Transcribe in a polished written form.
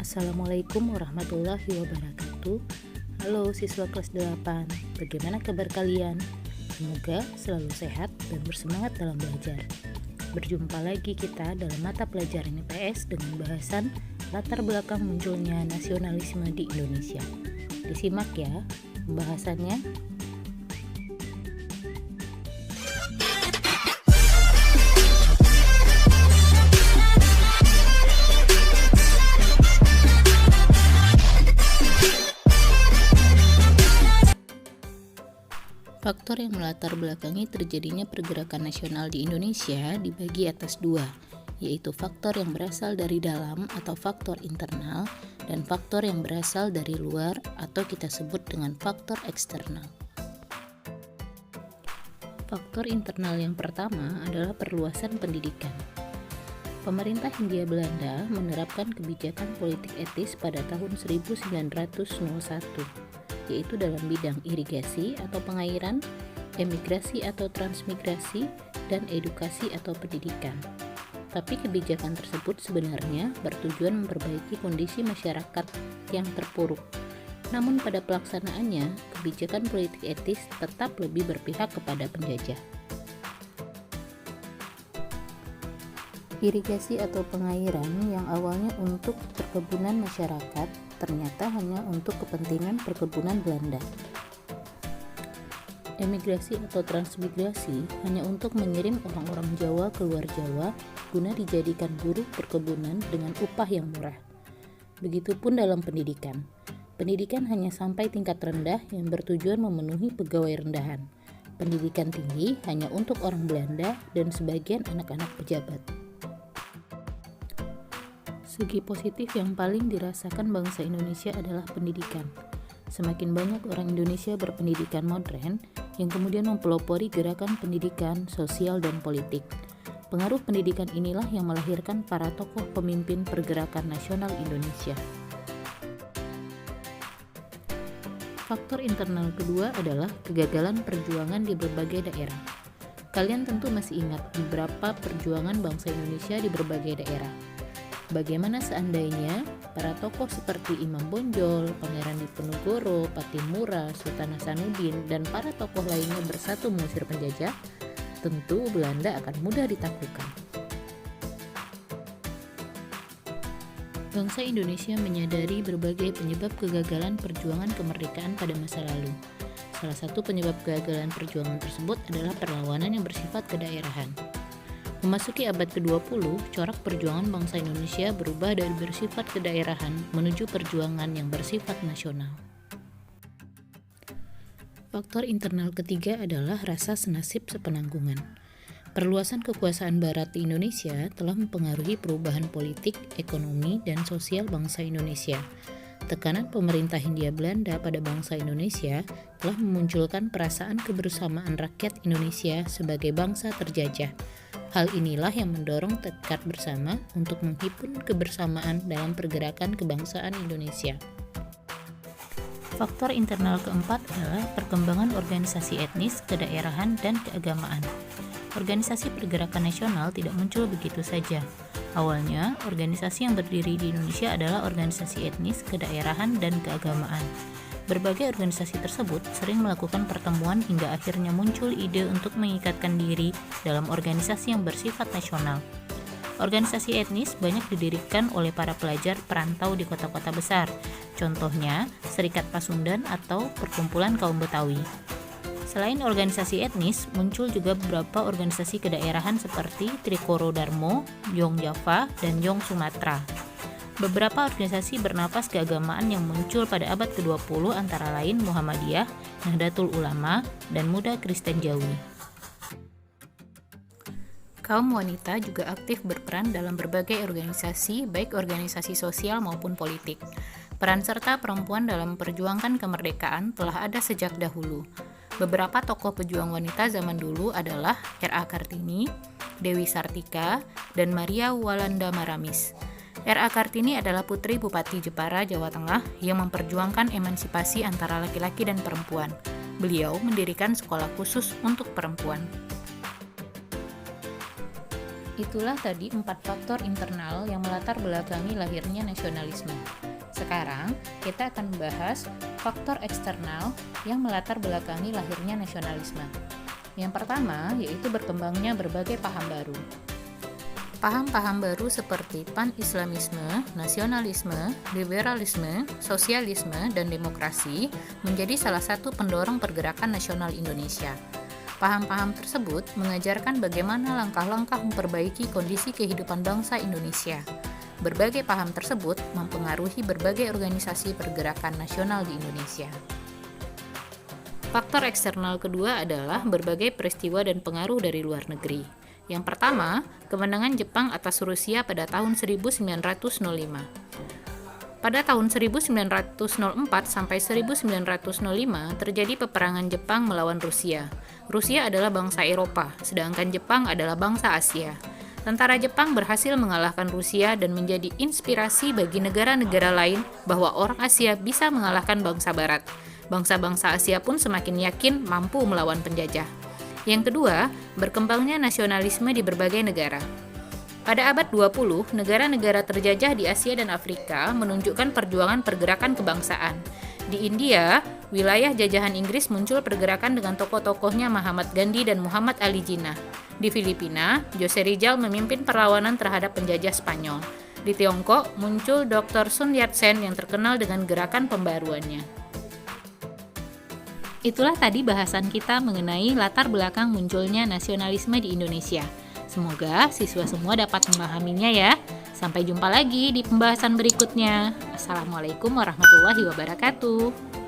Assalamualaikum warahmatullahi wabarakatuh. Halo siswa kelas 8, bagaimana kabar kalian? Semoga selalu sehat dan bersemangat dalam belajar. Berjumpa lagi kita dalam mata pelajaran IPS dengan bahasan latar belakang munculnya nasionalisme di Indonesia. Disimak ya pembahasannya. Faktor yang melatar belakangi terjadinya pergerakan nasional di Indonesia dibagi atas dua, yaitu faktor yang berasal dari dalam atau faktor internal dan faktor yang berasal dari luar atau kita sebut dengan faktor eksternal. Faktor internal yang pertama adalah perluasan pendidikan. Pemerintah Hindia Belanda menerapkan kebijakan politik etis pada tahun 1901. Yaitu dalam bidang irigasi atau pengairan, emigrasi atau transmigrasi, dan edukasi atau pendidikan. Tapi kebijakan tersebut sebenarnya bertujuan memperbaiki kondisi masyarakat yang terpuruk. Namun pada pelaksanaannya, kebijakan politik etis tetap lebih berpihak kepada penjajah. Irigasi atau pengairan yang awalnya untuk perkebunan masyarakat ternyata hanya untuk kepentingan perkebunan Belanda. Emigrasi atau transmigrasi hanya untuk mengirim orang-orang Jawa ke luar Jawa guna dijadikan buruh perkebunan dengan upah yang murah. Begitupun dalam pendidikan. Pendidikan hanya sampai tingkat rendah yang bertujuan memenuhi pegawai rendahan. Pendidikan tinggi hanya untuk orang Belanda dan sebagian anak-anak pejabat. Segi positif yang paling dirasakan bangsa Indonesia adalah pendidikan. Semakin banyak orang Indonesia berpendidikan modern yang kemudian mempelopori gerakan pendidikan, sosial, dan politik. Pengaruh pendidikan inilah yang melahirkan para tokoh pemimpin pergerakan nasional Indonesia. Faktor internal kedua adalah kegagalan perjuangan di berbagai daerah. Kalian tentu masih ingat beberapa perjuangan bangsa Indonesia di berbagai daerah. Bagaimana seandainya para tokoh seperti Imam Bonjol, Pangeran Diponegoro, Pattimura, Sultan Hasanuddin, dan para tokoh lainnya bersatu mengusir penjajah? Tentu Belanda akan mudah ditaklukkan. Bangsa Indonesia menyadari berbagai penyebab kegagalan perjuangan kemerdekaan pada masa lalu. Salah satu penyebab kegagalan perjuangan tersebut adalah perlawanan yang bersifat kedaerahan. Memasuki abad ke-20, corak perjuangan bangsa Indonesia berubah dari bersifat kedaerahan menuju perjuangan yang bersifat nasional. Faktor internal ketiga adalah rasa senasib sepenanggungan. Perluasan kekuasaan Barat di Indonesia telah mempengaruhi perubahan politik, ekonomi, dan sosial bangsa Indonesia. Tekanan pemerintah Hindia Belanda pada bangsa Indonesia telah memunculkan perasaan kebersamaan rakyat Indonesia sebagai bangsa terjajah. Hal inilah yang mendorong tekad bersama untuk menghimpun kebersamaan dalam pergerakan kebangsaan Indonesia. Faktor internal keempat adalah perkembangan organisasi etnis, kedaerahan, dan keagamaan. Organisasi pergerakan nasional tidak muncul begitu saja. Awalnya, organisasi yang berdiri di Indonesia adalah organisasi etnis, kedaerahan, dan keagamaan. Berbagai organisasi tersebut sering melakukan pertemuan hingga akhirnya muncul ide untuk mengikatkan diri dalam organisasi yang bersifat nasional. Organisasi etnis banyak didirikan oleh para pelajar perantau di kota-kota besar, contohnya Serikat Pasundan atau Perkumpulan Kaum Betawi. Selain organisasi etnis, muncul juga beberapa organisasi kedaerahan seperti Trikoro Darmo, Yong Java, dan Yong Sumatera. Beberapa organisasi bernafas keagamaan yang muncul pada abad ke-20 antara lain Muhammadiyah, Nahdlatul Ulama, dan Muda Kristen Jawi. Kaum wanita juga aktif berperan dalam berbagai organisasi, baik organisasi sosial maupun politik. Peran serta perempuan dalam memperjuangkan kemerdekaan telah ada sejak dahulu. Beberapa tokoh pejuang wanita zaman dulu adalah R.A. Kartini, Dewi Sartika, dan Maria Walanda Maramis. R.A. Kartini adalah putri Bupati Jepara, Jawa Tengah yang memperjuangkan emansipasi antara laki-laki dan perempuan. Beliau mendirikan sekolah khusus untuk perempuan. Itulah tadi 4 faktor internal yang melatar belakangi lahirnya nasionalisme. Sekarang, kita akan membahas faktor eksternal yang melatar belakangi lahirnya nasionalisme. Yang pertama, yaitu berkembangnya berbagai paham baru. Paham-paham baru seperti pan-islamisme, nasionalisme, liberalisme, sosialisme, dan demokrasi menjadi salah satu pendorong pergerakan nasional Indonesia. Paham-paham tersebut mengajarkan bagaimana langkah-langkah memperbaiki kondisi kehidupan bangsa Indonesia. Berbagai paham tersebut mempengaruhi berbagai organisasi pergerakan nasional di Indonesia. Faktor eksternal kedua adalah berbagai peristiwa dan pengaruh dari luar negeri. Yang pertama, kemenangan Jepang atas Rusia pada tahun 1905. Pada tahun 1904 sampai 1905 terjadi peperangan Jepang melawan Rusia. Rusia adalah bangsa Eropa, sedangkan Jepang adalah bangsa Asia. Tentara Jepang berhasil mengalahkan Rusia dan menjadi inspirasi bagi negara-negara lain bahwa orang Asia bisa mengalahkan bangsa Barat. Bangsa-bangsa Asia pun semakin yakin mampu melawan penjajah. Yang kedua, berkembangnya nasionalisme di berbagai negara. Pada abad 20, negara-negara terjajah di Asia dan Afrika menunjukkan perjuangan pergerakan kebangsaan. Di India, wilayah jajahan Inggris muncul pergerakan dengan tokoh-tokohnya Mahatma Gandhi dan Muhammad Ali Jinnah. Di Filipina, Jose Rizal memimpin perlawanan terhadap penjajah Spanyol. Di Tiongkok, muncul Dr. Sun Yat-sen yang terkenal dengan gerakan pembaruannya. Itulah tadi bahasan kita mengenai latar belakang munculnya nasionalisme di Indonesia. Semoga siswa semua dapat memahaminya ya. Sampai jumpa lagi di pembahasan berikutnya. Assalamualaikum warahmatullahi wabarakatuh.